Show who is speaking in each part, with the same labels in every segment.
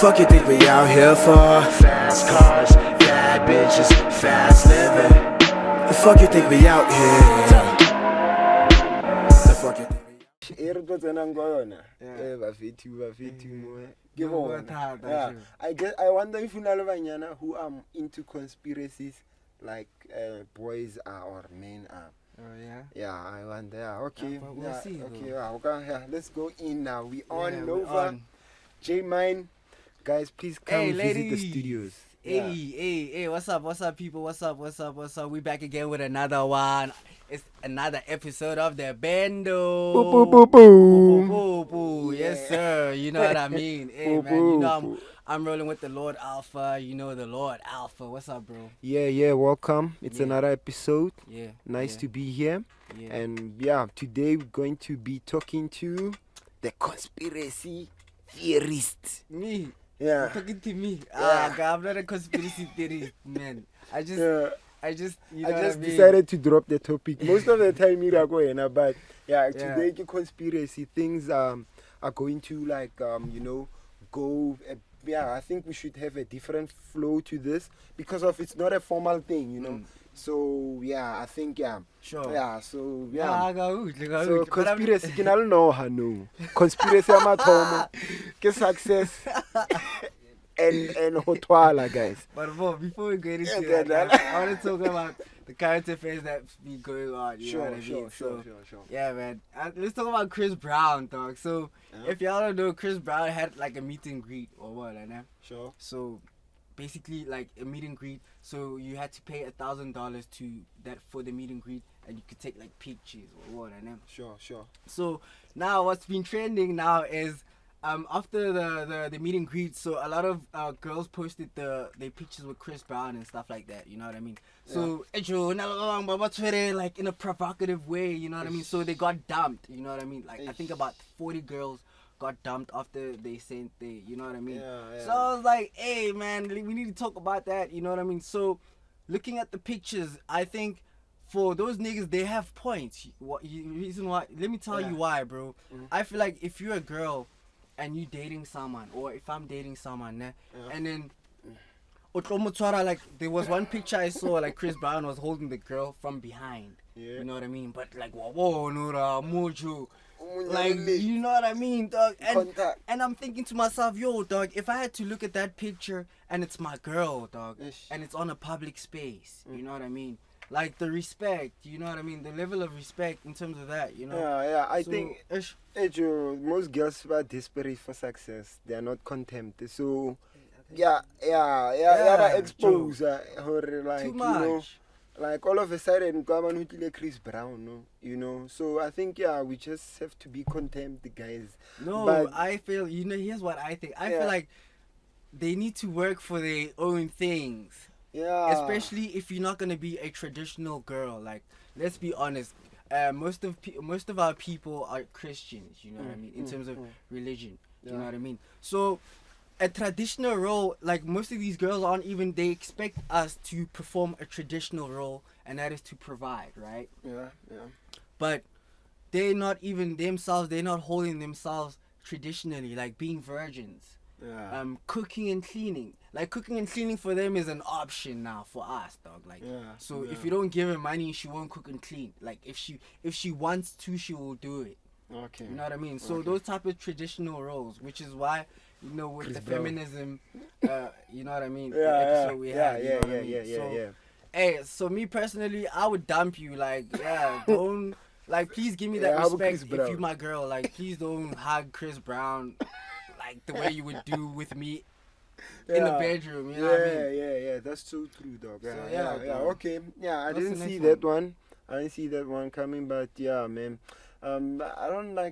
Speaker 1: fuck you think we out here for? Fast cars, bad bitches, fast living. The fuck you think we out here? The fuck you think we
Speaker 2: I wonder if you know who into conspiracies like boys are or men are.
Speaker 3: Oh yeah.
Speaker 2: Yeah, I wonder. Okay.
Speaker 3: But we'll see.
Speaker 2: Okay. Okay. Let's go in now. We on
Speaker 3: Yeah,
Speaker 2: Nova.
Speaker 3: we're on.
Speaker 2: J Mine, guys, please come
Speaker 3: Hey,
Speaker 2: visit
Speaker 3: ladies.
Speaker 2: the studios.
Speaker 3: Hey, what's up, people? What's up? We back again with another one. It's another episode of the Bendo.
Speaker 2: Boo, boo, boo, boo.
Speaker 3: Boo. Yes, sir. You know what I mean. Hey,
Speaker 2: Boo,
Speaker 3: man, you know
Speaker 2: boo.
Speaker 3: I'm rolling with the Lord Alpha. You know the Lord Alpha. What's up, bro?
Speaker 2: Yeah, welcome. It's
Speaker 3: Yeah.
Speaker 2: another episode.
Speaker 3: Yeah.
Speaker 2: Nice to be here.
Speaker 3: Yeah.
Speaker 2: And yeah, today we're going to be talking to the conspiracy theorist.
Speaker 3: Me.
Speaker 2: Yeah.
Speaker 3: Talking to me.
Speaker 2: Yeah.
Speaker 3: I'm not a conspiracy theorist, man. I just, you know
Speaker 2: I
Speaker 3: what
Speaker 2: just
Speaker 3: I mean?
Speaker 2: decided to drop the topic. Most of the time, you're going, but yeah,
Speaker 3: Yeah.
Speaker 2: today conspiracy things are going to go. I think we should have a different flow to this because of it's not a formal thing. So yeah, I think
Speaker 3: Sure.
Speaker 2: yeah. So
Speaker 3: Yeah,
Speaker 2: yeah. So conspiracy can all know no. Conspiracy amathomo, ke success and hotwala, guys.
Speaker 3: But before we get into
Speaker 2: Yeah,
Speaker 3: that, I want to talk about the current affairs that's been going on. You know what I mean?
Speaker 2: Sure.
Speaker 3: Yeah, man. Let's talk about Chris Brown, dog. So,
Speaker 2: Yeah.
Speaker 3: if y'all don't know, Chris Brown had like a meet and greet or what, né?
Speaker 2: Sure.
Speaker 3: So, basically, like a meet and greet. So you had to pay $1,000 to that for the meet and greet, and you could take like pictures or what, né?
Speaker 2: Sure.
Speaker 3: So now what's been trending now is after the meet and greet, so a lot of girls posted their pictures with Chris Brown and stuff like that, you know what I mean? So like in a provocative way, you know what I mean? So they got dumped, you know what I mean? Like I think about 40 girls got dumped after they sent you know what I mean?
Speaker 2: Yeah.
Speaker 3: So I was like, hey man, we need to talk about that, you know what I mean? So looking at the pictures, I think for those niggas, they have points. Reason why? Let me tell you why, bro. I feel like if you're a girl and you dating someone, or if I'm dating someone, and then like there was one picture I saw, like Chris Brown was holding the girl from behind.
Speaker 2: Yeah.
Speaker 3: You know what I mean? But like whoa, Nura, Mojo. Like, you know what I mean, dog? And I'm thinking to myself, yo, dog, if I had to look at that picture and it's my girl, dog, and it's on a public space, you know what I mean? Like the respect, you know what I mean? The level of respect in terms of that, you know?
Speaker 2: Yeah. I
Speaker 3: So,
Speaker 2: think most girls are desperate for success. They are not content. So yeah, expose like
Speaker 3: too much.
Speaker 2: like all of a sudden come on Chris Brown, no? You know. So I think we just have to be content, guys.
Speaker 3: No,
Speaker 2: But
Speaker 3: I feel, here's what I think. I feel like they need to work for their own things.
Speaker 2: yeah,
Speaker 3: Especially if you're not gonna be a traditional girl. Like, let's be honest. Most of our people are Christians. You know what I mean? In terms of religion, you know what I mean. So, a traditional role, like most of these girls aren't even. They expect us to perform a traditional role, and that is to provide, right?
Speaker 2: yeah.
Speaker 3: But they're not even themselves. They're not holding themselves traditionally, like being virgins.
Speaker 2: Yeah.
Speaker 3: Cooking and cleaning. Like cooking and cleaning for them is an option now for us, dog. Like, so if you don't give her money, she won't cook and clean. Like if she wants to, she will do it.
Speaker 2: Okay.
Speaker 3: You know what I mean? So those type of traditional roles, which is why, with
Speaker 2: Chris
Speaker 3: the
Speaker 2: Brown.
Speaker 3: feminism, you know what I mean? The
Speaker 2: Yeah.
Speaker 3: episode we had, you know what I mean? So, hey, so me personally, I would dump you. Like, don't. Like, please give me that
Speaker 2: how about
Speaker 3: respect
Speaker 2: Chris
Speaker 3: if
Speaker 2: Brown?
Speaker 3: you my girl. Like, please don't hug Chris Brown like the way you would do with me in the bedroom. You know what I mean?
Speaker 2: Yeah. That's so true, dog.
Speaker 3: So,
Speaker 2: Yeah.
Speaker 3: dog.
Speaker 2: Okay. Yeah, I
Speaker 3: What's
Speaker 2: didn't
Speaker 3: the
Speaker 2: see
Speaker 3: next
Speaker 2: that one. I didn't see that one coming, but yeah, man. I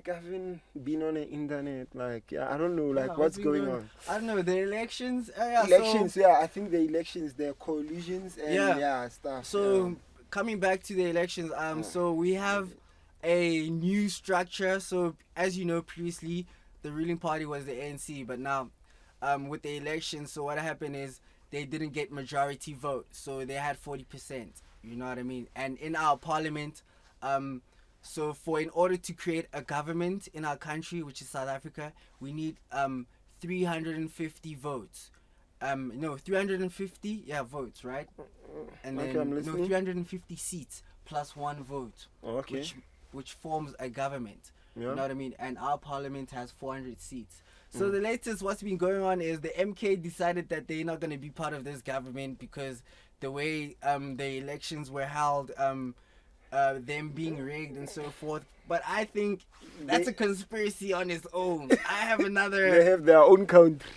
Speaker 2: haven't been on the internet. Like, I don't know, like, what's going on?
Speaker 3: I don't know, the elections.
Speaker 2: Elections, I think the elections, their coalitions and stuff.
Speaker 3: So, coming back to the elections, so we have a new structure. So, as you know, previously, the ruling party was the ANC, but now, with the elections, so what happened is they didn't get majority vote, so they had 40%. You know what I mean? And in our parliament, so in order to create a government in our country, which is South Africa, we need 350 votes. No, 350 votes, right? And then
Speaker 2: Okay, I'm
Speaker 3: no,
Speaker 2: listening.
Speaker 3: 350 seats plus one vote,
Speaker 2: Okay.
Speaker 3: which forms a government.
Speaker 2: Yeah.
Speaker 3: You know what I mean? And our parliament has 400 seats. So the latest what's been going on is the MK decided that they're not going to be part of this government because the way the elections were held, them being rigged and so forth. But I think that's a conspiracy on its own. I have another.
Speaker 2: They have their own country,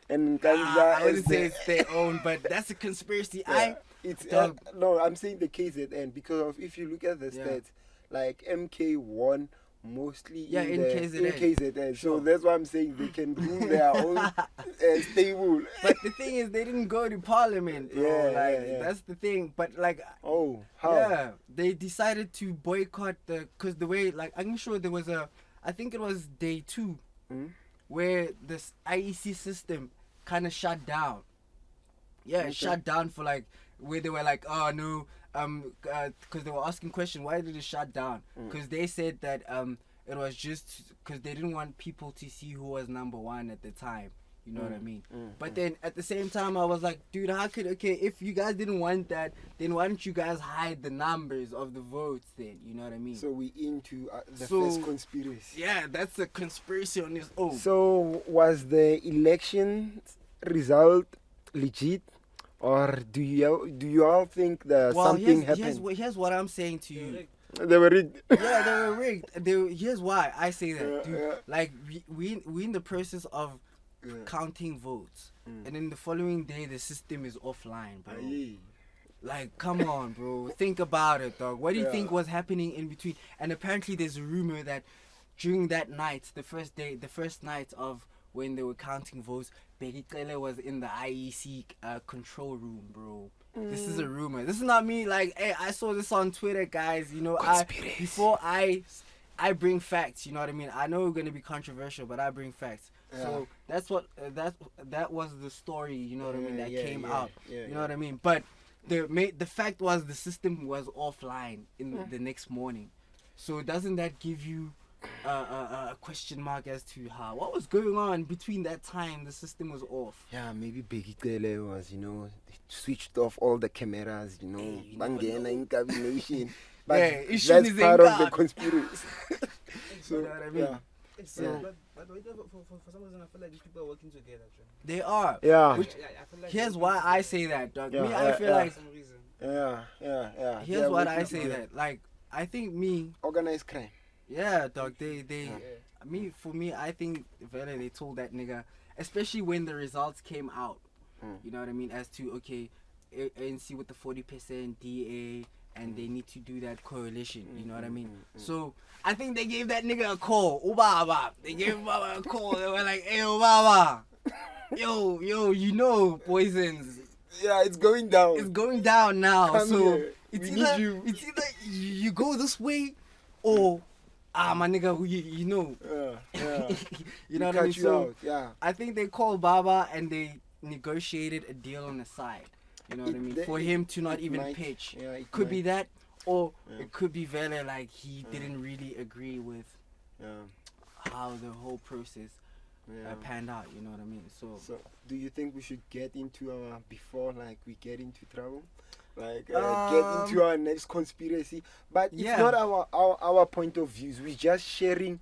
Speaker 2: and
Speaker 3: I wouldn't
Speaker 2: is
Speaker 3: say
Speaker 2: the-
Speaker 3: it's their own, but that's a conspiracy.
Speaker 2: Yeah. It's
Speaker 3: Dog.
Speaker 2: no, I'm saying the KZN because of if you look at the
Speaker 3: Yeah.
Speaker 2: stats, like MK won mostly
Speaker 3: Yeah, in KZN.
Speaker 2: KZN.
Speaker 3: Sure.
Speaker 2: So that's why I'm saying they can rule their own stable.
Speaker 3: But the thing is, they didn't go to parliament, bro.
Speaker 2: Yeah,
Speaker 3: like,
Speaker 2: yeah.
Speaker 3: that's the thing. But like,
Speaker 2: Oh, how?
Speaker 3: yeah, they decided to boycott cause the way, like, I'm sure there was I think it was day 2, where this IEC system kind of shut down. Yeah, it shut down for like, where they were like, oh no, because they were asking question, why did it shut down? Because they said that it was just because they didn't want people to see who was number 1 at the time. You know what I mean? But then at the same time, I was like, dude, if you guys didn't want that, then why don't you guys hide the numbers of the votes then? You know what I mean?
Speaker 2: So we into the
Speaker 3: So-
Speaker 2: first conspiracy.
Speaker 3: Yeah, that's a conspiracy on its own.
Speaker 2: So was the election result legit, or do you all think that something happened?
Speaker 3: Here's what I'm saying to you.
Speaker 2: They were rigged.
Speaker 3: Yeah, they were rigged. Here's why I say that,
Speaker 2: Yeah,
Speaker 3: dude.
Speaker 2: yeah.
Speaker 3: Like we in the process of counting votes, and then the following day the system is offline, bro.
Speaker 2: Aye.
Speaker 3: Like, come on, bro. Think about it, dog. What do you
Speaker 2: Yeah.
Speaker 3: think was happening in between? And apparently there's a rumor that during that night, the first night of when they were counting votes, Begitele was in the IEC control room, bro. This is a rumor. This is not me. Like, hey, I saw this on Twitter, guys. You know, before I bring facts. You know what I mean? I know we're gonna be controversial, but I bring facts. So that's what that was the story. You know what I mean? That came out. You know what I mean? But the fact was the system was offline in the next morning. So doesn't that give you a question mark as to what was going on between that time the system was off?
Speaker 2: Yeah, maybe Begitele was, switched off all the cameras,
Speaker 3: you never
Speaker 2: bangena
Speaker 3: know.
Speaker 2: in combination. But
Speaker 3: Yeah, it
Speaker 2: that's
Speaker 3: shouldn't
Speaker 2: part
Speaker 3: be
Speaker 2: of the
Speaker 3: God.
Speaker 2: conspiracy. So,
Speaker 3: You know what I mean?
Speaker 2: yeah.
Speaker 3: So
Speaker 4: But for some reason, I feel like these people are working together, John.
Speaker 3: they are.
Speaker 2: Yeah.
Speaker 3: Which
Speaker 4: I feel like
Speaker 3: here's why I say that, dog.
Speaker 2: Yeah,
Speaker 3: Me, I feel
Speaker 2: yeah.
Speaker 3: like
Speaker 4: for some reason.
Speaker 2: Yeah.
Speaker 3: here's
Speaker 2: They're
Speaker 3: what I
Speaker 2: working
Speaker 3: say
Speaker 2: together.
Speaker 3: that. Like, I think me,
Speaker 2: Organized crime.
Speaker 3: yeah, dog. For me, I think they told that nigga, especially when the results came out. You know what I mean? As to okay, ANC with the 40% DA, and they need to do that coalition. You know what I mean? So I think they gave that nigga a call. Ubaba. They gave Ubaba a call. They were like, hey, Ubaba. Yo, poisons.
Speaker 2: Yeah, it's going down.
Speaker 3: It's going down now.
Speaker 2: Come
Speaker 3: So
Speaker 2: here.
Speaker 3: it's
Speaker 2: We
Speaker 3: either
Speaker 2: need you.
Speaker 3: it's either you go this way, or my nigga, you know.
Speaker 2: Yeah.
Speaker 3: You know what I mean?
Speaker 2: Cut you
Speaker 3: So
Speaker 2: out. Yeah.
Speaker 3: I think they called Baba and they negotiated a deal on the side. You know what I
Speaker 2: It-
Speaker 3: mean?
Speaker 2: they-
Speaker 3: For him to not
Speaker 2: it
Speaker 3: even
Speaker 2: might-
Speaker 3: pitch.
Speaker 2: yeah, it
Speaker 3: Could be
Speaker 2: might.
Speaker 3: that, or
Speaker 2: Yeah.
Speaker 3: it could be Vele like he didn't really agree with
Speaker 2: Yeah.
Speaker 3: how the whole process
Speaker 2: Yeah.
Speaker 3: panned out. You know what I mean? So
Speaker 2: So, do you think we should get into before we get into trouble? Get into our next conspiracy? But it's
Speaker 3: Yeah.
Speaker 2: not our point of views. We're just sharing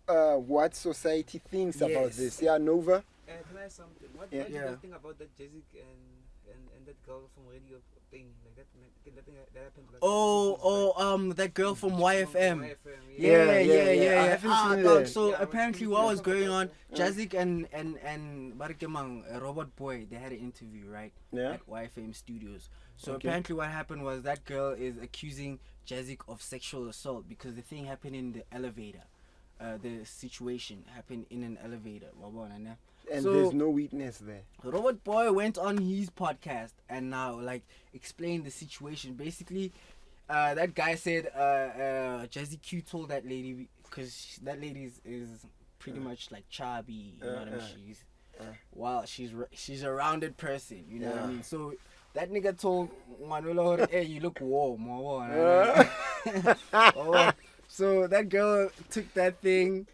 Speaker 2: what society thinks about
Speaker 3: Yes.
Speaker 2: this. Yeah, Nova?
Speaker 4: Can I ask something? What
Speaker 2: Yeah.
Speaker 4: do you
Speaker 3: Yeah.
Speaker 4: guys think about that Jessic and that girl from radio thing? Like that thing that happened last
Speaker 3: that girl from YFM.
Speaker 2: Yeah.
Speaker 3: Yeah.
Speaker 2: I haven't seen
Speaker 3: Dog,
Speaker 2: that.
Speaker 3: so
Speaker 4: Yeah,
Speaker 3: apparently
Speaker 4: we-
Speaker 3: what
Speaker 4: we
Speaker 3: was
Speaker 4: talk
Speaker 3: going
Speaker 4: about
Speaker 3: on,
Speaker 4: that.
Speaker 3: Jazik and Barikemang, Robot Boy, they had an interview, right?
Speaker 2: Yeah.
Speaker 3: At YFM Studios. So
Speaker 2: Okay.
Speaker 3: apparently what happened was that girl is accusing Jazik of sexual assault because the thing happened in the elevator. The situation happened in an elevator.
Speaker 2: And
Speaker 3: So-
Speaker 2: there's no witness there.
Speaker 3: Robert Boy went on his podcast and now explained the situation. Basically, that guy said Jazzy Q told that lady because that lady is pretty much like chubby. You know what I mean? She's a rounded person. You know what I
Speaker 2: Yeah.
Speaker 3: mean? So that nigga told Manuela, hey, you look warm. Oh, so that girl took that thing.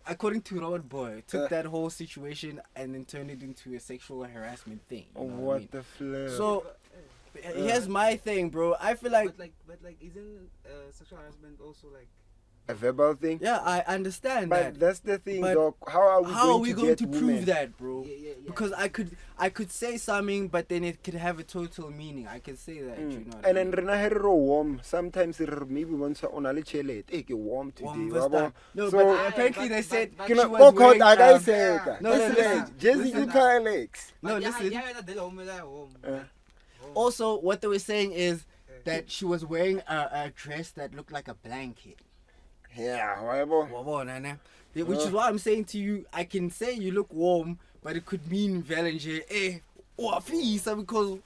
Speaker 3: according to Robert Boy, took that whole situation and then turned it into a sexual harassment thing. You know what I mean?
Speaker 2: the flip?
Speaker 3: So here's my thing, bro. I feel like
Speaker 4: but isn't sexual harassment also like
Speaker 2: a verbal thing.
Speaker 3: yeah, I understand
Speaker 2: But
Speaker 3: that.
Speaker 2: that's the thing,
Speaker 3: But
Speaker 2: dog. How are we going
Speaker 3: to
Speaker 2: to
Speaker 3: prove
Speaker 2: women?
Speaker 3: that, bro?
Speaker 4: Yeah.
Speaker 3: Because I could say something, but then it could have a total meaning. I could say that, you know. What
Speaker 2: And
Speaker 3: I
Speaker 2: then
Speaker 3: mean?
Speaker 2: rena hero warm. Sometimes maybe once on a chelet, get warm today.
Speaker 3: One first time. No,
Speaker 2: So-
Speaker 3: but apparently they said
Speaker 4: but-
Speaker 3: she
Speaker 2: Kina
Speaker 3: was
Speaker 2: oh
Speaker 3: wearing,
Speaker 2: God, I
Speaker 3: um,
Speaker 2: say
Speaker 3: no, listen,
Speaker 2: Jesse,
Speaker 3: listen.
Speaker 2: you can Alex.
Speaker 3: no, listen.
Speaker 2: Uh,
Speaker 3: Also, what they were saying is that she was wearing a dress that looked like a blanket.
Speaker 2: Yeah, whatever.
Speaker 3: Wabona, ne? Which is why I'm saying to you, I can say you look warm, but it could mean Valenje, because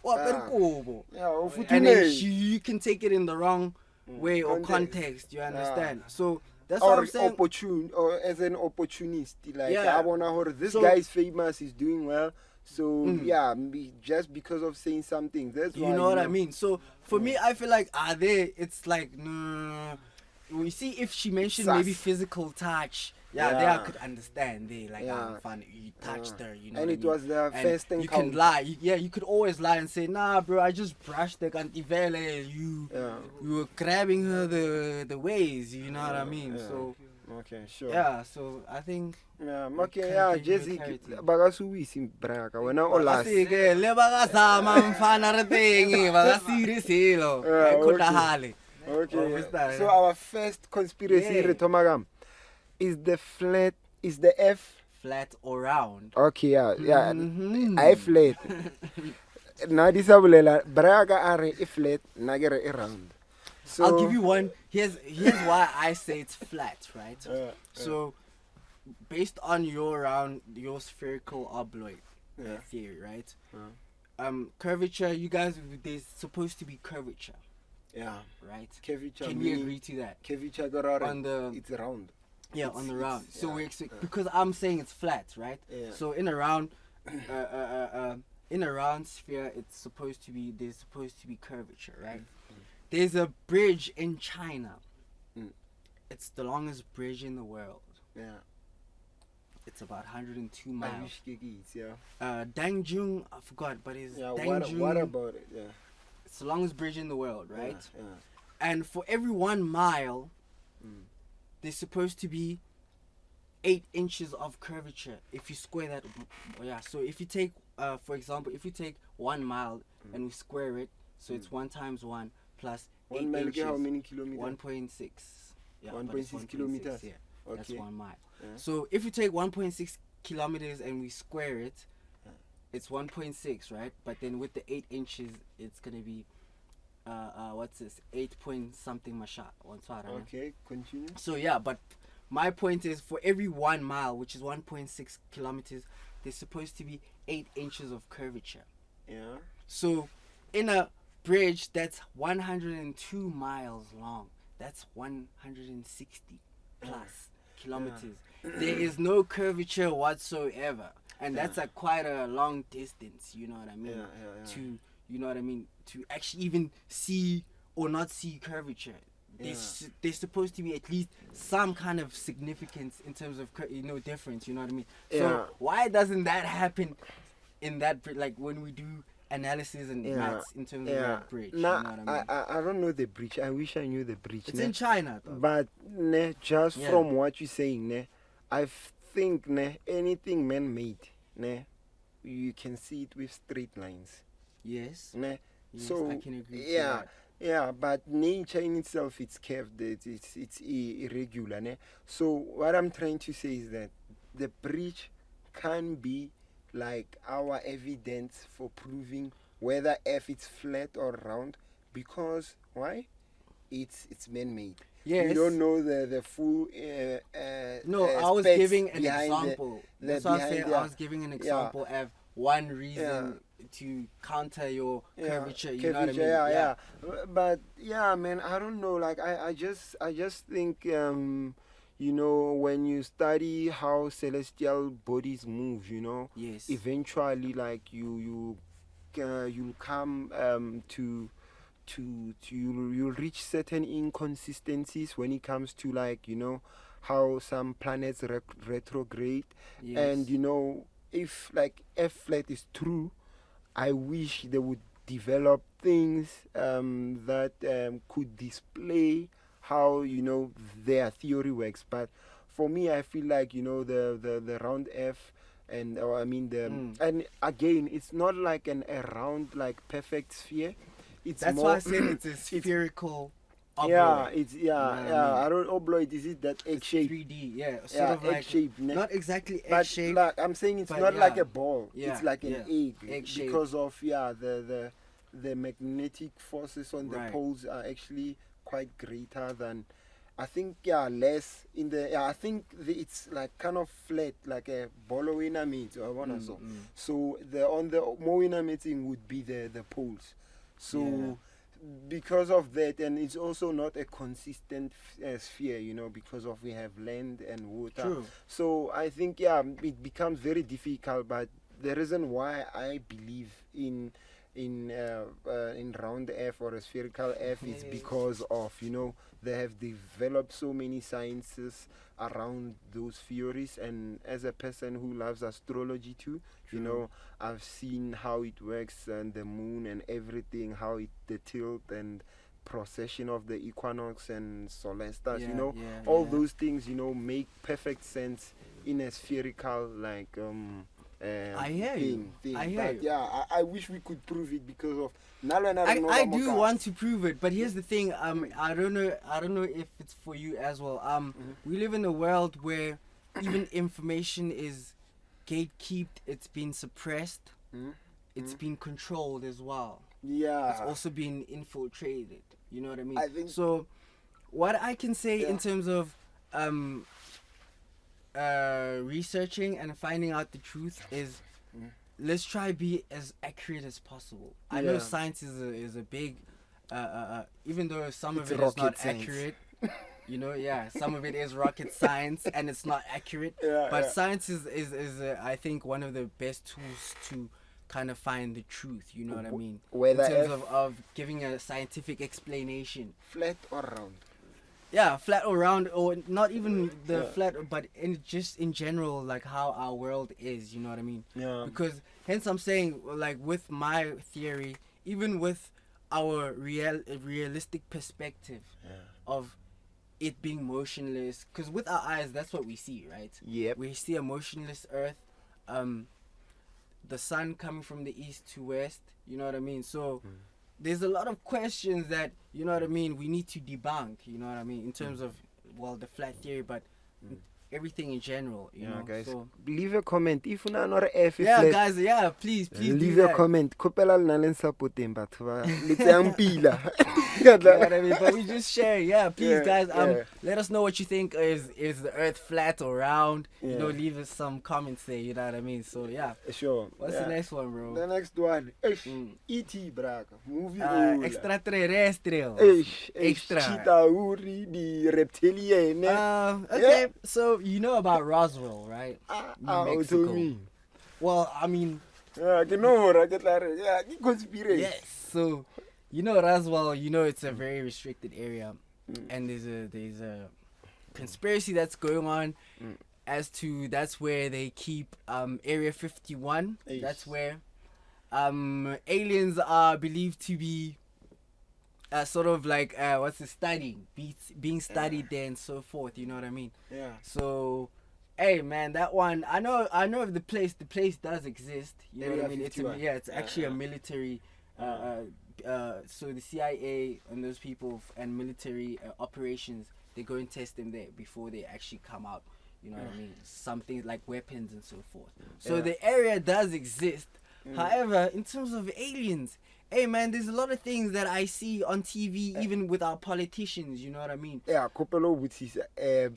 Speaker 2: Yeah,
Speaker 3: and then you can take it in the wrong way or context. You understand? So that's what
Speaker 2: or
Speaker 3: I'm saying.
Speaker 2: opportune, or as an opportunist. Like
Speaker 3: Yeah.
Speaker 2: I wanna hear this
Speaker 3: So-
Speaker 2: guy is famous, he's doing well. So yeah, just because of saying something, that's why.
Speaker 3: You know what I mean? So for me, I feel like it's like no. We see if she mentioned
Speaker 2: Sus.
Speaker 3: maybe physical touch. Yeah, there I
Speaker 2: Yeah.
Speaker 3: could understand. They like
Speaker 2: Yeah.
Speaker 3: fun. You touched her. You know.
Speaker 2: And
Speaker 3: what I
Speaker 2: it
Speaker 3: mean?
Speaker 2: was the
Speaker 3: And
Speaker 2: first
Speaker 3: you
Speaker 2: encounter.
Speaker 3: can lie. You could always lie and say, nah, bro, I just brushed the cantivele. You were grabbing her the ways. You know what I mean?
Speaker 2: Yeah.
Speaker 3: So
Speaker 2: Okay, sure.
Speaker 3: yeah. So I think.
Speaker 2: Yeah, okay,
Speaker 3: Can
Speaker 2: yeah,
Speaker 3: give you
Speaker 2: Jesse,
Speaker 3: clarity.
Speaker 2: bagasuwisi braka, wena olas.
Speaker 3: Asike le bakazama mfana re teng bakasiri selo
Speaker 2: Yeah,
Speaker 3: ayikhohlahale.
Speaker 2: Okay,
Speaker 3: Understand,
Speaker 2: so
Speaker 3: eh?
Speaker 2: our first conspiracy,
Speaker 3: Yeah.
Speaker 2: Retomagam, is the F.
Speaker 3: Flat or round.
Speaker 2: Okay, yeah,
Speaker 3: Mhm.
Speaker 2: I flat. Na disabulela, braga are I flat, nagere around. So
Speaker 3: I'll give you one. Here's why I say it's flat, right? So based on your spherical obloid theory, right? Curvature, you guys, there's supposed to be curvature,
Speaker 2: yeah,
Speaker 3: right?
Speaker 2: curvature.
Speaker 3: Can we agree to that?
Speaker 2: Curvature got
Speaker 3: On the-
Speaker 2: it's round.
Speaker 3: Yeah, on the round. So
Speaker 2: yeah,
Speaker 3: we expect because I'm saying it's flat, right?
Speaker 2: Yeah.
Speaker 3: So in a round, in a round sphere, there's supposed to be curvature, right? There's a bridge in China. It's the longest bridge in the world.
Speaker 2: Yeah.
Speaker 3: It's about 102
Speaker 2: I
Speaker 3: miles.
Speaker 2: wish Gigis, yeah.
Speaker 3: Dangjung, I forgot, but it's
Speaker 2: Yeah,
Speaker 3: Dangjung.
Speaker 2: what about it? Yeah.
Speaker 3: It's the longest bridge in the world, right?
Speaker 2: Yeah.
Speaker 3: And for every 1 mile, there's supposed to be 8 inches of curvature. If you square that, yeah. So if you take, for example, if you take 1 mile and we square it, so it's 1 times 1 plus 8
Speaker 2: 1 mile,
Speaker 3: inches.
Speaker 2: how many kilometers?
Speaker 3: 1.6. Yeah,
Speaker 2: 1.6 kilometers.
Speaker 3: Yeah, that's
Speaker 2: Okay.
Speaker 3: 1 mile.
Speaker 2: Yeah.
Speaker 3: So if you take 1.6 kilometers and we square it, it's 1.6, right? But then with the 8 inches, it's gonna be what's this? 8 point something masha.
Speaker 2: Okay, continue.
Speaker 3: So yeah, but my point is for every 1 mile, which is 1.6 kilometers, there's supposed to be 8 inches of curvature.
Speaker 2: Yeah.
Speaker 3: So in a bridge that's 102 miles long, that's 160 plus kilometers. There is no curvature whatsoever, and that's quite a long distance. You know what I mean?
Speaker 2: Yeah.
Speaker 3: To you know what I mean? To actually even see or not see curvature. There's supposed to be at least some kind of significance in terms of difference. You know what I mean?
Speaker 2: Yeah.
Speaker 3: So why doesn't that happen in that like when we do analysis and maths in terms of that bridge?
Speaker 2: Nah,
Speaker 3: you know what I mean?
Speaker 2: I don't know the bridge. I wish I knew the bridge.
Speaker 3: It's in China, though.
Speaker 2: But just
Speaker 3: Yeah.
Speaker 2: from what you're saying, I think anything man-made, you can see it with straight lines.
Speaker 3: Yes.
Speaker 2: Né?
Speaker 3: Yes,
Speaker 2: So
Speaker 3: I can agree to
Speaker 2: yeah,
Speaker 3: that.
Speaker 2: yeah, but nature in itself it's curved, it's irregular. Né? So what I'm trying to say is that the bridge can be like our evidence for proving whether F is flat or round, because why? It's man-made.
Speaker 3: Yes.
Speaker 2: We don't know the full.
Speaker 3: No, I was
Speaker 2: specs
Speaker 3: giving an
Speaker 2: behind the-
Speaker 3: example.
Speaker 2: the
Speaker 3: That's what I was
Speaker 2: behind
Speaker 3: saying.
Speaker 2: the-
Speaker 3: I was giving an example of one reason to counter your curvature. You know what I mean?
Speaker 2: Yeah. But yeah, man, I don't know. Like I just think when you study how celestial bodies move,
Speaker 3: Yes.
Speaker 2: eventually like you'll come to you'll reach certain inconsistencies when it comes to like how some planets retrograde.
Speaker 3: Yes.
Speaker 2: And you know, if like F flat is true, I wish they would develop things that could display how, you know, their theory works. But for me, I feel like, you know, the round F, and or I mean the and again, it's not like a round like perfect sphere. It's
Speaker 3: That's
Speaker 2: more,
Speaker 3: why I said it's a spherical.
Speaker 2: yeah,
Speaker 3: obloid.
Speaker 2: it's
Speaker 3: You know what
Speaker 2: I don't obloid. Is it that egg
Speaker 3: It's
Speaker 2: shape?
Speaker 3: 3D, yeah, sort
Speaker 2: Yeah,
Speaker 3: of
Speaker 2: egg
Speaker 3: like
Speaker 2: shape.
Speaker 3: not exactly egg
Speaker 2: But
Speaker 3: shape.
Speaker 2: like I'm saying, it's
Speaker 3: but
Speaker 2: not like
Speaker 3: yeah.
Speaker 2: a ball.
Speaker 3: Yeah,
Speaker 2: It's like an
Speaker 3: yeah.
Speaker 2: egg,
Speaker 3: Egg shape.
Speaker 2: because of the magnetic forces on the
Speaker 3: Right.
Speaker 2: poles are actually quite greater than, I think, less in the, I think it's like kind of flat, like a bolo meat or one or so. So the on the more meeting would be the poles. So
Speaker 3: Yeah.
Speaker 2: because of that, and it's also not a consistent sphere, you know, because of we have land and water.
Speaker 3: True.
Speaker 2: So I think it becomes very difficult. But the reason why I believe in round F or a spherical F is because of, you know, they have developed so many sciences around those theories. And as a person who loves astrology too, you know, I've seen how it works and the moon and everything, how it the tilt and procession of the equinox and solar stars, you
Speaker 3: Yeah,
Speaker 2: know,
Speaker 3: yeah,
Speaker 2: all
Speaker 3: yeah.
Speaker 2: those things, you know, make perfect sense in a spherical like
Speaker 3: I hear you.
Speaker 2: thing.
Speaker 3: I hear
Speaker 2: But
Speaker 3: you.
Speaker 2: yeah, I wish we could prove it because of
Speaker 3: I do want to prove it, but here's the thing. I don't know if it's for you as well. We live in a world where even information is gatekept. It's been suppressed. It's been controlled as well. It's
Speaker 2: Yeah.
Speaker 3: also been infiltrated. You know what I mean?
Speaker 2: I think-
Speaker 3: So. What I can say
Speaker 2: Yeah.
Speaker 3: in terms of researching and finding out the truth is, let's try be as accurate as possible. I know
Speaker 2: Yeah.
Speaker 3: science is a big, even though some
Speaker 2: It's
Speaker 3: of it is
Speaker 2: rocket
Speaker 3: not
Speaker 2: science.
Speaker 3: accurate. You know, yeah, some of it is rocket science and it's not accurate.
Speaker 2: Yeah,
Speaker 3: but
Speaker 2: yeah.
Speaker 3: science is I think one of the best tools to kind of find the truth. You know what I mean?
Speaker 2: Whether
Speaker 3: in terms
Speaker 2: F-
Speaker 3: of giving a scientific explanation.
Speaker 2: Flat or round.
Speaker 3: Yeah, flat or round, or not even the
Speaker 2: Yeah.
Speaker 3: flat, but just in general, like how our world is. You know what I mean?
Speaker 2: Yeah.
Speaker 3: Because hence I'm saying, like with my theory, even with our realistic perspective of it being motionless, because with our eyes that's what we see, right?
Speaker 2: Yep.
Speaker 3: We see a motionless earth, the sun coming from the east to west. You know what I mean? So there's a lot of questions that, you know what I mean, we need to debunk. You know what I mean, in terms of, well, the flat theory, but everything in general. You know,
Speaker 2: guys,
Speaker 3: So,
Speaker 2: leave a comment if una not F
Speaker 3: yeah,
Speaker 2: flat.
Speaker 3: guys, yeah, please
Speaker 2: Leave
Speaker 3: do
Speaker 2: a
Speaker 3: that.
Speaker 2: comment. Kopela lena le supporting batho ba le tsayang pila.
Speaker 3: You know what I mean? But we just share, yeah. Please,
Speaker 2: Yeah,
Speaker 3: guys,
Speaker 2: yeah.
Speaker 3: let us know what you think. Is the Earth flat or round? You know,
Speaker 2: Yeah.
Speaker 3: leave us some comments there. You know what I mean? So yeah.
Speaker 2: Sure.
Speaker 3: What's
Speaker 2: yeah.
Speaker 3: the next one, bro?
Speaker 2: The next one. E.T. braka. Movie
Speaker 3: Extraterrestrial.
Speaker 2: Extra.
Speaker 3: Extra.
Speaker 2: Chitauri, the reptilian.
Speaker 3: Okay,
Speaker 2: Yeah.
Speaker 3: so you know about Roswell, right? New Mexico.
Speaker 2: To me.
Speaker 3: Well, I mean,
Speaker 2: Yeah, ke no ra ke tla re. Yeah, ke conspiracy.
Speaker 3: yes. So, you know Roswell. You know it's a very restricted area, and there's a conspiracy that's going on as to that's where they keep Area 51.
Speaker 2: Eish.
Speaker 3: That's where aliens are believed to be sort of like being studied there and so forth. You know what I mean?
Speaker 2: Yeah.
Speaker 3: So, hey man, that one I know of the place. The place does exist. You know what I
Speaker 2: Area
Speaker 3: mean?
Speaker 2: 51.
Speaker 3: It's actually a military. So the CIA and those people and military operations, they go and test them there before they actually come out. You know what I mean? Some things like weapons and so forth. So
Speaker 2: Yeah.
Speaker 3: the area does exist. However, in terms of aliens, hey man, there's a lot of things that I see on TV, even with our politicians. You know what I mean?
Speaker 2: Yeah, kopelo botsisa.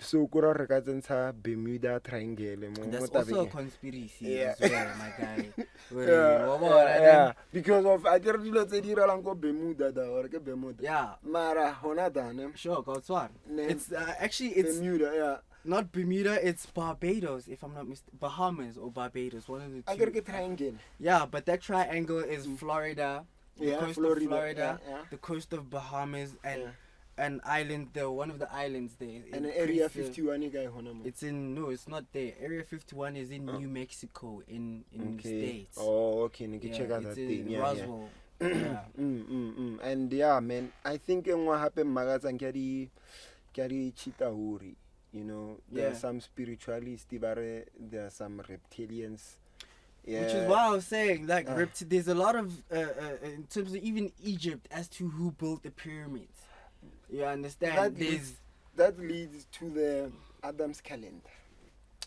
Speaker 2: So go re ka tsentsha Bermuda Triangle mo
Speaker 3: That's
Speaker 2: mo
Speaker 3: also a
Speaker 2: tabeng.
Speaker 3: conspiracy
Speaker 2: Yeah.
Speaker 3: as well, my guy.
Speaker 2: Yeah, because of I did dilo tse di ralang ko Bermuda da or ke Bermuda.
Speaker 3: Yeah,
Speaker 2: Mara hona dane.
Speaker 3: sure, go on.
Speaker 2: Name-
Speaker 3: It's actually it's
Speaker 2: Bermuda, yeah.
Speaker 3: not Bermuda, it's Barbados, if I'm not mistaken. Bahamas or Barbados, one of the
Speaker 2: I
Speaker 3: two.
Speaker 2: get triangle.
Speaker 3: Yeah, but that triangle is Florida, the
Speaker 2: Yeah,
Speaker 3: coast
Speaker 2: Florida,
Speaker 3: of Florida,
Speaker 2: yeah, yeah.
Speaker 3: the coast of Bahamas, and an island there, one of the islands there.
Speaker 2: And
Speaker 3: in
Speaker 2: Area
Speaker 3: Prince,
Speaker 2: 51 guy honamo.
Speaker 3: It's it's not there. Area 51 is in New Mexico in the States.
Speaker 2: Oh, okay. Nigga,
Speaker 3: Yeah,
Speaker 2: check out that
Speaker 3: it's
Speaker 2: thing.
Speaker 3: in
Speaker 2: Yeah,
Speaker 3: Roswell. Yeah.
Speaker 2: And yeah, man, I think what happened Magas and Kari Chitahuri. You know, there are some spiritualists, there are some reptilians. Yeah.
Speaker 3: Which is why I was saying, like, there's a lot of, in terms of even Egypt, as to who built the pyramids. You understand?
Speaker 2: That leads to the Adam's calendar.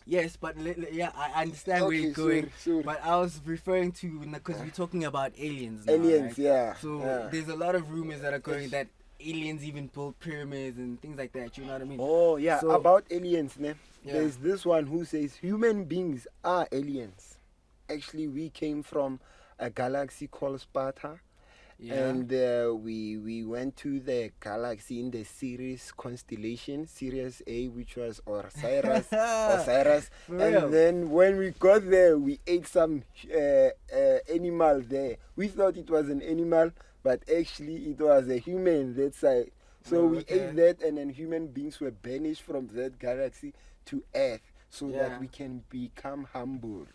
Speaker 3: Yes, but yeah, I understand where you're going.
Speaker 2: Sorry.
Speaker 3: But I was referring to, because we're talking about aliens now,
Speaker 2: Aliens,
Speaker 3: right?
Speaker 2: yeah.
Speaker 3: So there's a lot of rumors that are going that aliens even built pyramids and things like that. You know what I mean?
Speaker 2: Oh, yeah.
Speaker 3: So,
Speaker 2: about aliens, ne?
Speaker 3: Yeah.
Speaker 2: There's this one who says human beings are aliens. Actually, we came from a galaxy called Sparta.
Speaker 3: Yeah.
Speaker 2: And we went to the galaxy in the Sirius constellation, Sirius A, which was Osiris.
Speaker 3: For real.
Speaker 2: And then when we got there, we ate some animal there. We thought it was an animal, but actually it was a human that side. So we ate that, and then human beings were banished from that galaxy to Earth so that we can become humble.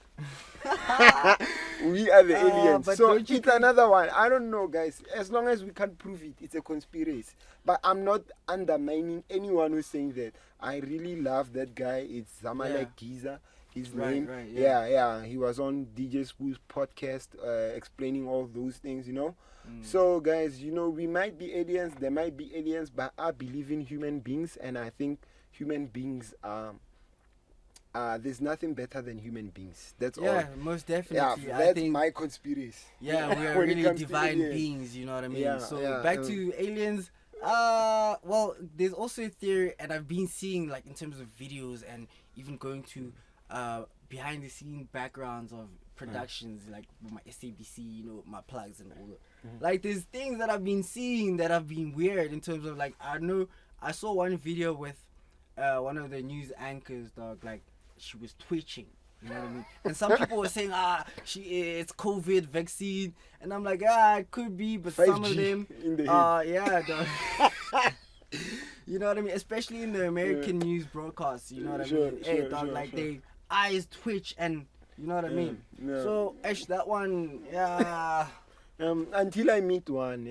Speaker 2: We are the aliens.
Speaker 3: But
Speaker 2: So it's another one. I don't know, guys. As long as we can't prove it, it's a conspiracy. But I'm not undermining anyone who's saying that. I really love that guy. It's Zamalek Giza. His name.
Speaker 3: Right,
Speaker 2: yeah. He was on DJ Spool's podcast explaining all those things, you know. So, guys, you know, we might be aliens. There might be aliens, but I believe in human beings, and I think human beings are. There's nothing better than human beings. That's all.
Speaker 3: Yeah, most definitely.
Speaker 2: Yeah,
Speaker 3: I
Speaker 2: that's
Speaker 3: think,
Speaker 2: my conspiracy.
Speaker 3: yeah, we are
Speaker 2: When it
Speaker 3: really
Speaker 2: comes to
Speaker 3: divine
Speaker 2: aliens.
Speaker 3: beings, you know what I mean?
Speaker 2: Yeah,
Speaker 3: So
Speaker 2: yeah,
Speaker 3: back to aliens. Well, there's also a theory, and I've been seeing, like, in terms of videos and even going to behind the scene backgrounds of productions, like with my SABC, you know, my plugs and all that. Like, there's things that I've been seeing that have been weird in terms of, like, I saw one video with one of the news anchors, dog, like, she was twitching, you know what I mean? And some people were saying, it's COVID vaccine, and I'm like, it could be, but some of
Speaker 2: 5G
Speaker 3: them,
Speaker 2: in the head.
Speaker 3: yeah, dog. You know what I mean? Especially in the American news broadcasts, you know what I mean? Hey, dog, they eyes twitch, and you know what I mean?
Speaker 2: Yeah.
Speaker 3: So, that one, yeah.
Speaker 2: Until I meet one,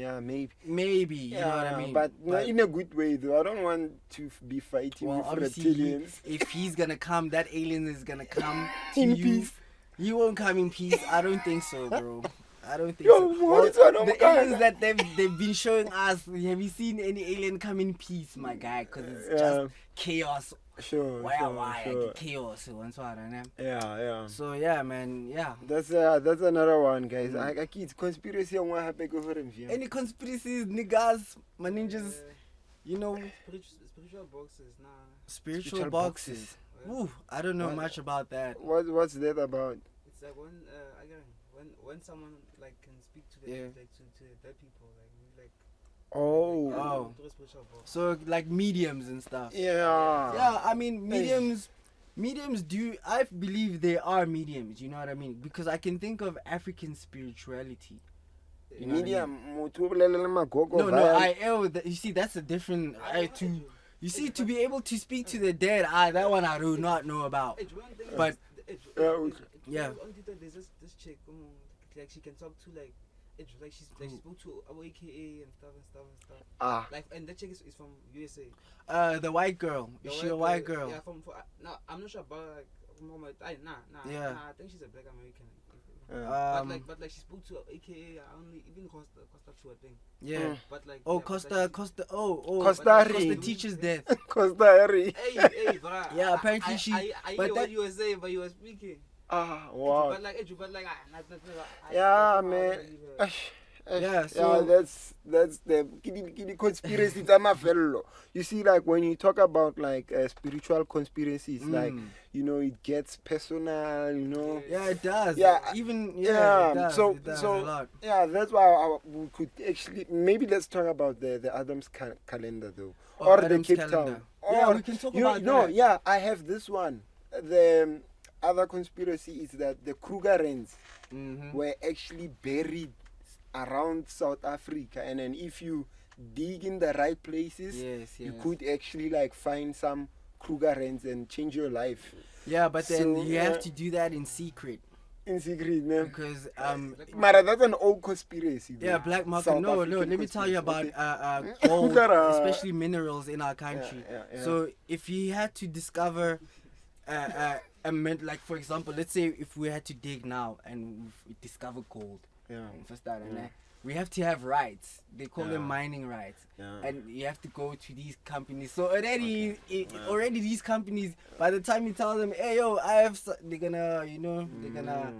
Speaker 2: maybe.
Speaker 3: You know what I mean?
Speaker 2: But not in a good way, though. I don't want to be fighting with
Speaker 3: obviously,
Speaker 2: reptilians.
Speaker 3: if he's gonna come, that alien is gonna come to
Speaker 2: In
Speaker 3: you.
Speaker 2: peace.
Speaker 3: He won't come in peace. I don't think so, bro. I don't think
Speaker 2: Yo,
Speaker 3: so.
Speaker 2: what is that?
Speaker 3: The aliens that they've been showing us, have you seen any alien come in peace, my guy? Because it's just chaos.
Speaker 2: Sure.
Speaker 3: Chaos.
Speaker 2: Yeah.
Speaker 3: So yeah, man, yeah.
Speaker 2: That's another one, guys. I keep conspiracy on what happened over in Vienna.
Speaker 3: Any conspiracies, niggas, my ninjas, you know,
Speaker 4: Spiritual boxes, nah.
Speaker 3: spiritual boxes. Ooh, I don't know much about that.
Speaker 2: What's that about?
Speaker 4: It's like when someone like can speak to the like to dead people, like
Speaker 2: Oh.
Speaker 4: through a spiritual box.
Speaker 3: So like mediums and stuff.
Speaker 2: Yeah.
Speaker 3: Yeah, I mean mediums do. I believe they are mediums. You know what I mean? Because I can think of African spirituality. You know
Speaker 2: Medium.
Speaker 3: You see, that's a different. To be able to speak to the dead, that one I do not know about. But yeah.
Speaker 4: There's this chick, like she can talk to like she spoke to our AKA and stuff. Like, and that chick is from USA.
Speaker 3: The white girl. Is she a white girl?
Speaker 4: Yeah, no, I'm not sure about like
Speaker 3: Yeah.
Speaker 4: I think she's a black American. But like she spoke to AKA only even Costa Chua thing.
Speaker 3: Yeah.
Speaker 4: But like
Speaker 3: Costa
Speaker 2: Costa
Speaker 3: teaches death.
Speaker 2: Costa Harry.
Speaker 4: Hey, bro.
Speaker 3: Yeah, apparently she.
Speaker 4: I
Speaker 3: but
Speaker 4: hear
Speaker 3: that
Speaker 4: what you were saying, but you were speaking.
Speaker 2: Wow.
Speaker 4: But like,
Speaker 2: Yeah, man.
Speaker 3: Yeah, so
Speaker 2: that's the kiddy conspiracy. It's a fellow. You see, like when you talk about like spiritual conspiracies, like it gets personal.
Speaker 3: Yeah, it does.
Speaker 2: Yeah,
Speaker 3: even
Speaker 2: It does
Speaker 3: so
Speaker 2: a lot. Yeah, that's why we could actually maybe let's talk about the Adam's calendar though, or
Speaker 3: Adam's
Speaker 2: the Cape
Speaker 3: calendar.
Speaker 2: Town.
Speaker 3: Yeah,
Speaker 2: Or
Speaker 3: we can talk about that.
Speaker 2: Yeah, I have this one. The other conspiracy is that the Krugerrands were actually buried around South Africa, and then if you dig in the right places, you could actually like find some Krugerrands and change your life.
Speaker 3: Yeah, but then
Speaker 2: So,
Speaker 3: you have to do that in secret.
Speaker 2: In secret, man.
Speaker 3: Because
Speaker 2: Mara, that's an old conspiracy.
Speaker 3: yeah,
Speaker 2: bro.
Speaker 3: black market.
Speaker 2: South
Speaker 3: No,
Speaker 2: African
Speaker 3: let me tell you about
Speaker 2: conspiracy.
Speaker 3: gold,
Speaker 2: Okay.
Speaker 3: especially minerals in our country.
Speaker 2: Yeah.
Speaker 3: So if you had to discover like for example, let's say if we had to dig now and we discover gold, first out of that, we have to have rights. They call them mining rights, and you have to go to these companies. So already, already these companies, by the time you tell them, "Hey, yo, they're gonna, they're gonna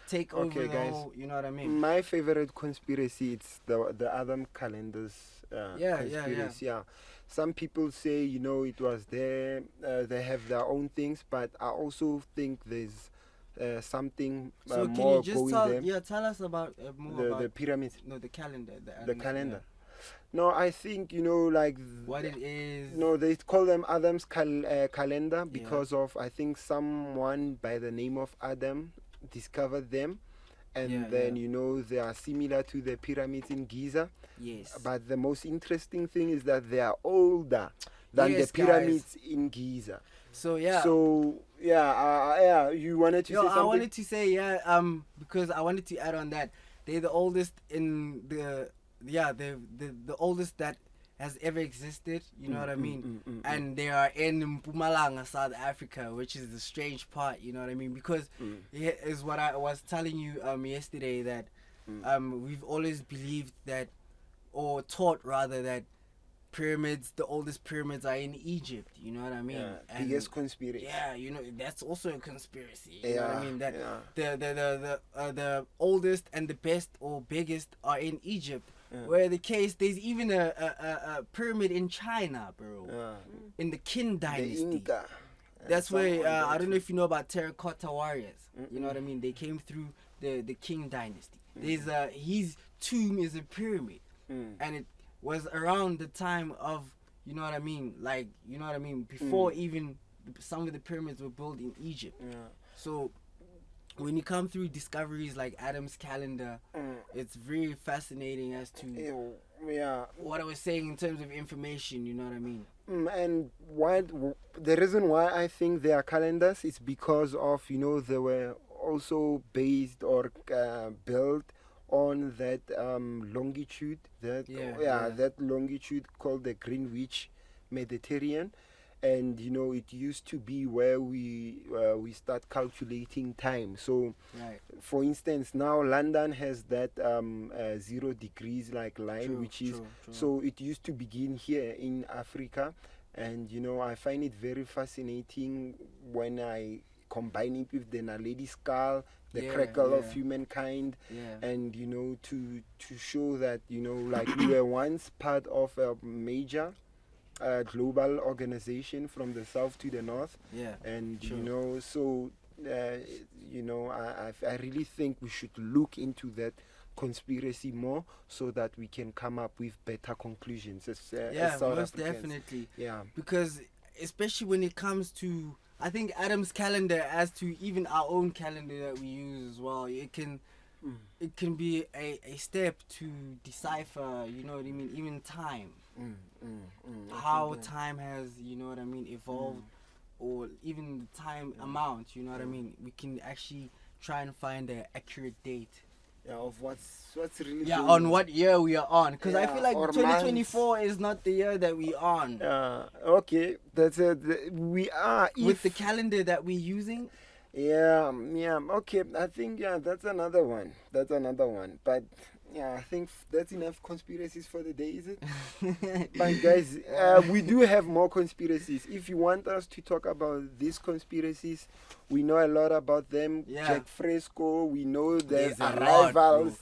Speaker 3: take over the whole." You know what I mean?
Speaker 2: My favorite conspiracy, it's the Adam calendars conspiracy. Yeah. Some people say, it was there. They have their own things, but I also think there's something
Speaker 3: so can
Speaker 2: more
Speaker 3: you just
Speaker 2: going there.
Speaker 3: tell us about more about
Speaker 2: the pyramids.
Speaker 3: No, the calendar.
Speaker 2: The calendar. No, I think like
Speaker 3: what it is.
Speaker 2: No, they call them Adam's calendar because of, I think, someone by the name of Adam discovered them, and then they are similar to the pyramids in Giza.
Speaker 3: Yes.
Speaker 2: But the most interesting thing is that they are older than the pyramids in Giza.
Speaker 3: So yeah.
Speaker 2: So you wanted to say something?
Speaker 3: I wanted to say because I wanted to add on that they're the oldest in the oldest that has ever existed. You know what I mean? And they are in Mpumalanga, South Africa, which is the strange part. You know what I mean? Because is what I was telling you yesterday that we've always believed that, or taught rather, that the oldest pyramids are in Egypt. You know what I mean? And
Speaker 2: biggest conspiracy.
Speaker 3: Yeah, that's also a conspiracy. You know what I mean? That the oldest and the best or biggest are in Egypt. Where the case, there's even a pyramid in China, bro. In the Qin dynasty.
Speaker 2: The Inca.
Speaker 3: That's where I don't know if you know about terracotta warriors. You know what I mean? They came through the Qing dynasty. There's his tomb is a pyramid, and it was around the time of, you know what I mean, before even some of the pyramids were built in Egypt. So when you come through discoveries like Adam's calendar, it's very fascinating as to what I was saying in terms of information. You know what I mean?
Speaker 2: And the reason why I think they are calendars is because of they were also based or built on that longitude, that longitude called the Greenwich Mediterranean, and it used to be where we start calculating time. So, for instance, now London has that 0 degrees line, which is so it used to begin here in Africa, and I find it very fascinating when I combine it with the Naledi skull, the crackle of humankind, and to show that like we were once part of a major global organization from the south to the north, and so I really think we should look into that conspiracy more so that we can come up with better conclusions as South
Speaker 3: most
Speaker 2: Africans.
Speaker 3: definitely,
Speaker 2: because
Speaker 3: especially when it comes to, I think, Adam's calendar, as to even our own calendar that we use as well, it can be a step to decipher, you know what I mean, even time. How time has, you know what I mean, evolved, or even the time amount, you know what I mean. We can actually try and find an accurate date.
Speaker 2: Of what's really
Speaker 3: on what year we are on, because I feel like
Speaker 2: or
Speaker 3: 2024 is not the year that we on.
Speaker 2: Okay, that's it. We are
Speaker 3: with the calendar that we're using.
Speaker 2: Okay, I think that's another one. But I think that's enough conspiracies for the day, is it? But guys, we do have more conspiracies. If you want us to talk about these conspiracies, we know a lot about them. Jack Fresco, we know the arrivals,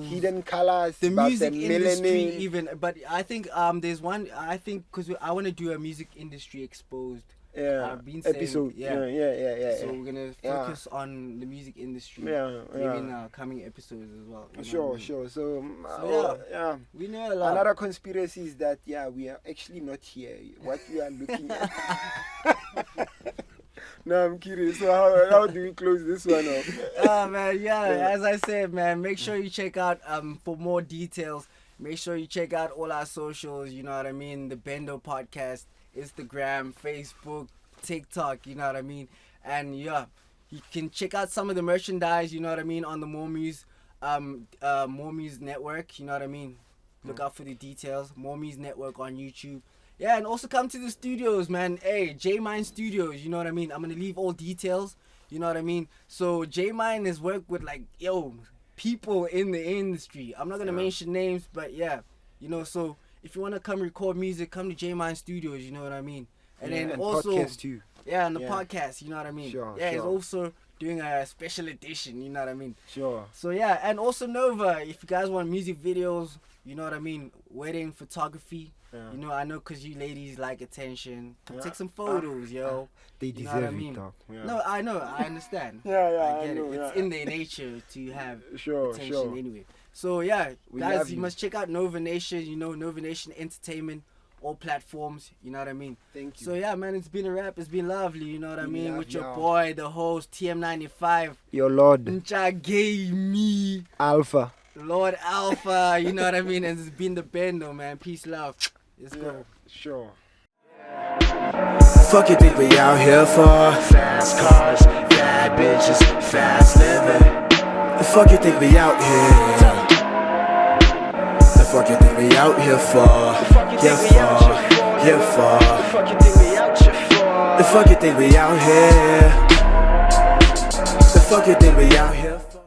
Speaker 2: hidden colors,
Speaker 3: the music industry even. But I think there's one, because I want to do a music industry exposed
Speaker 2: episode.
Speaker 3: So we're gonna focus on the music industry. Maybe in coming episodes as well.
Speaker 2: Sure. So
Speaker 3: we know a lot.
Speaker 2: Another conspiracy is that we are actually not here. What we are looking at. No, I'm curious. So how do we close this one off?
Speaker 3: Oh man, yeah. As I said, man, make sure you check out for more details. Make sure you check out all our socials. You know what I mean? The Bendo podcast, Instagram, Facebook, TikTok. You know what I mean? And yeah, you can check out some of the merchandise. You know what I mean? On the More Muse network. You know what I mean? Look out for the details. More Muse network on YouTube. Yeah, and also come to the studios, man. Hey, J-Mine Studios, you know what I mean? I'm going to leave all details, you know what I mean? So J-Mine has worked with, like, people in the industry. I'm not going to mention names, but yeah, you know, so if you want to come record music, come to J-Mine Studios, you know what I mean? And then
Speaker 2: and
Speaker 3: also...
Speaker 2: podcast too.
Speaker 3: Yeah, and the podcast, you know what I mean?
Speaker 2: Sure,
Speaker 3: yeah, he's also doing a special edition, you know what I mean?
Speaker 2: Sure.
Speaker 3: So yeah, and also Nova, if you guys want music videos, you know what I mean? Wedding photography. Yeah. You know, I know because you ladies like attention. Take some photos, yo.
Speaker 2: They
Speaker 3: you know
Speaker 2: deserve
Speaker 3: what I mean?
Speaker 2: it, dog. Yeah.
Speaker 3: No, I know, I understand.
Speaker 2: I
Speaker 3: get
Speaker 2: know,
Speaker 3: it. It's in their nature to have attention anyway. So yeah, guys, you must check out Nova Nation. You know, Nova Nation Entertainment, all platforms. You know what I mean?
Speaker 2: Thank you.
Speaker 3: So yeah, man, it's been a wrap. It's been lovely. You know what I mean? With your boy, the host, TM95.
Speaker 2: Your Lord.
Speaker 1: me.
Speaker 2: Alpha.
Speaker 3: Lord Alpha. You know what I mean? And it's been the Bendo, man. Peace, love. Let's go.
Speaker 2: Sure.
Speaker 1: Fuck you think we out here for? Fast cars, bad bitches, fast living. The fuck you think we out here? The fuck you think we out here for? Here for? Here for? The fuck you think we out here for? The fuck you think we out here? The fuck you think we out here for?